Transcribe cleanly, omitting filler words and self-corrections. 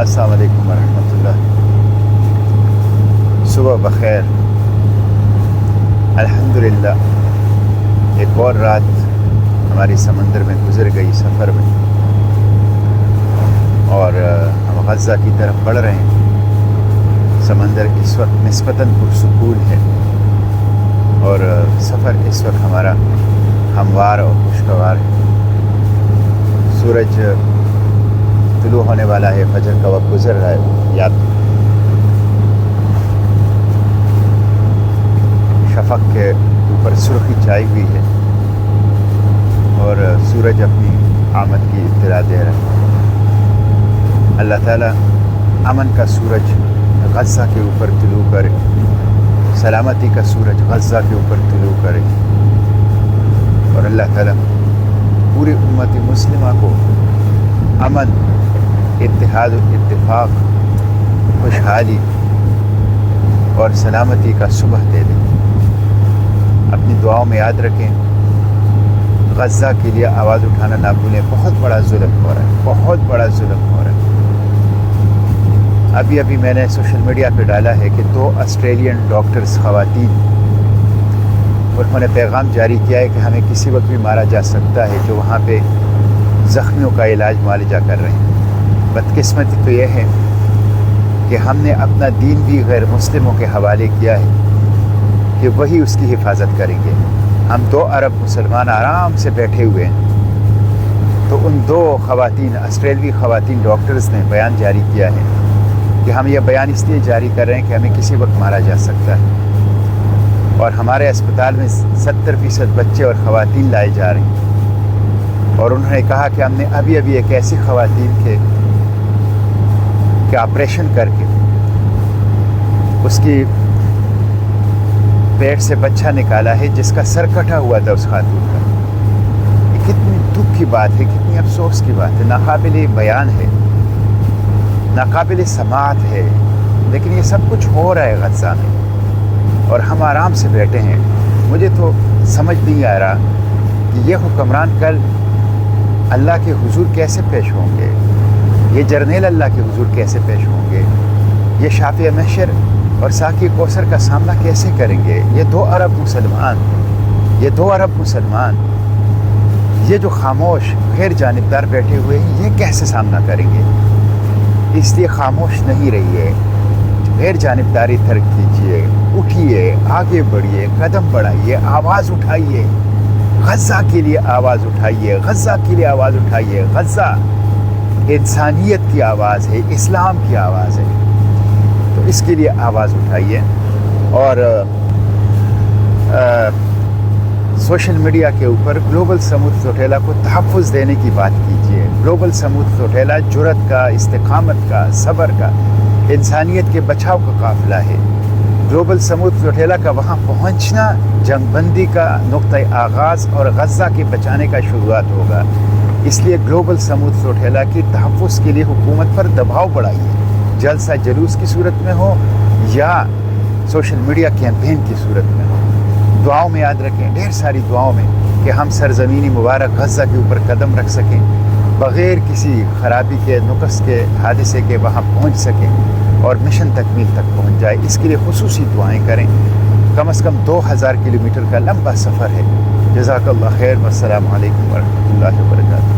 السلام علیکم ورحمۃ اللہ۔ صبح بخیر۔ الحمدللہ ایک اور رات ہماری سمندر میں گزر گئی، سفر میں، اور ہم غزہ کی طرف بڑھ رہے ہیں۔ سمندر اس وقت نسبتاً پرسکون ہے اور سفر اس وقت ہمارا ہموار اور خوشگوار ہے۔ سورج طلوع ہونے والا ہے، فجر کا وقت گزر رہا ہے، یا شفق کے اوپر سرخی چھائی ہوئی ہے اور سورج اپنی آمد کی اطلاع دے رہا ہے۔ اللہ تعالیٰ امن کا سورج غزہ کے اوپر طلوع کرے، سلامتی کا سورج غزہ کے اوپر طلوع کرے، اور اللہ تعالیٰ پوری امت مسلمہ کو امن، اتحاد و اتفاق، خوشحالی اور سلامتی کا صبح دے دے۔ اپنی دعاؤں میں یاد رکھیں، غزہ کے لیے آواز اٹھانا نہ بھولیں۔ بہت بڑا ظلم ہو رہا ہے، بہت بڑا ظلم ہو رہا ہے۔ ابھی میں نے سوشل میڈیا پہ ڈالا ہے کہ 2 آسٹریلین ڈاکٹرز خواتین، انہوں نے پیغام جاری کیا ہے کہ ہمیں کسی وقت بھی مارا جا سکتا ہے، جو وہاں پہ زخمیوں کا علاج معالجہ کر رہے ہیں۔ بدقسمتی تو یہ ہے کہ ہم نے اپنا دین بھی غیر مسلموں کے حوالے کیا ہے کہ وہی اس کی حفاظت کریں گے۔ ہم 2 ارب مسلمان آرام سے بیٹھے ہوئے ہیں، تو ان 2 خواتین، آسٹریلوی خواتین ڈاکٹرز نے بیان جاری کیا ہے کہ ہم یہ بیان اس لیے جاری کر رہے ہیں کہ ہمیں کسی وقت مارا جا سکتا ہے، اور ہمارے اسپتال میں 70% بچے اور خواتین لائے جا رہے ہیں۔ اور انہوں نے کہا کہ ہم نے ابھی ایک ایسی خواتین کے آپریشن کر کے اس کی پیٹ سے بچہ نکالا ہے جس کا سر کٹا ہوا تھا اس خاتون کا۔ یہ کتنی دکھ کی بات ہے، کتنی افسوس کی بات ہے، ناقابل بیان ہے، ناقابل سماعت ہے، لیکن یہ سب کچھ ہو رہا ہے غزہ میں اور ہم آرام سے بیٹھے ہیں۔ مجھے تو سمجھ نہیں آ رہا کہ یہ حکمران کل اللہ کے حضور کیسے پیش ہوں گے، یہ جرنیل اللہ کے حضور کیسے پیش ہوں گے، یہ شافع محشر اور ساقی کوثر کا سامنا کیسے کریں گے۔ یہ 2 ارب مسلمان، یہ جو خاموش غیر جانبدار بیٹھے ہوئے ہیں، یہ کیسے سامنا کریں گے؟ اس لیے خاموش نہیں رہیے، غیر جانبداری ترک کیجیے، اٹھیے، آگے بڑھیے، قدم بڑھائیے، آواز اٹھائیے، غزہ کے لیے آواز اٹھائیے، غزہ کے لیے آواز اٹھائیے۔ غزہ انسانیت کی آواز ہے، اسلام کی آواز ہے، تو اس کے لیے آواز اٹھائیے۔ اور سوشل میڈیا کے اوپر گلوبل سمود چوٹیلا کو تحفظ دینے کی بات کیجیے۔ گلوبل سمود چوٹیلا جرأت کا، استقامت کا، صبر کا، انسانیت کے بچاؤ کا قافلہ ہے۔ گلوبل سمود چوٹیلا کا وہاں پہنچنا جنگ بندی کا نقطۂ آغاز اور غزہ کے بچانے کا شروعات ہوگا۔ اس لیے گلوبل سمود چوٹیلا کی تحفظ کے لیے حکومت پر دباؤ بڑھائیے، جلسہ جلوس کی صورت میں ہو یا سوشل میڈیا کیمپین کی صورت میں ہو۔ دعاؤں میں یاد رکھیں، ڈھیر ساری دعاؤں میں، کہ ہم سرزمینی مبارک غزہ کے اوپر قدم رکھ سکیں، بغیر کسی خرابی کے، نقص کے، حادثے کے وہاں پہنچ سکیں اور مشن تکمیل تک پہنچ جائے۔ اس کے لیے خصوصی دعائیں کریں۔ کم از کم 2000 کلومیٹر کا لمبا سفر ہے۔ جزاک اللہ خیر، والسلام علیکم ورحمۃ اللہ وبرکاتہ۔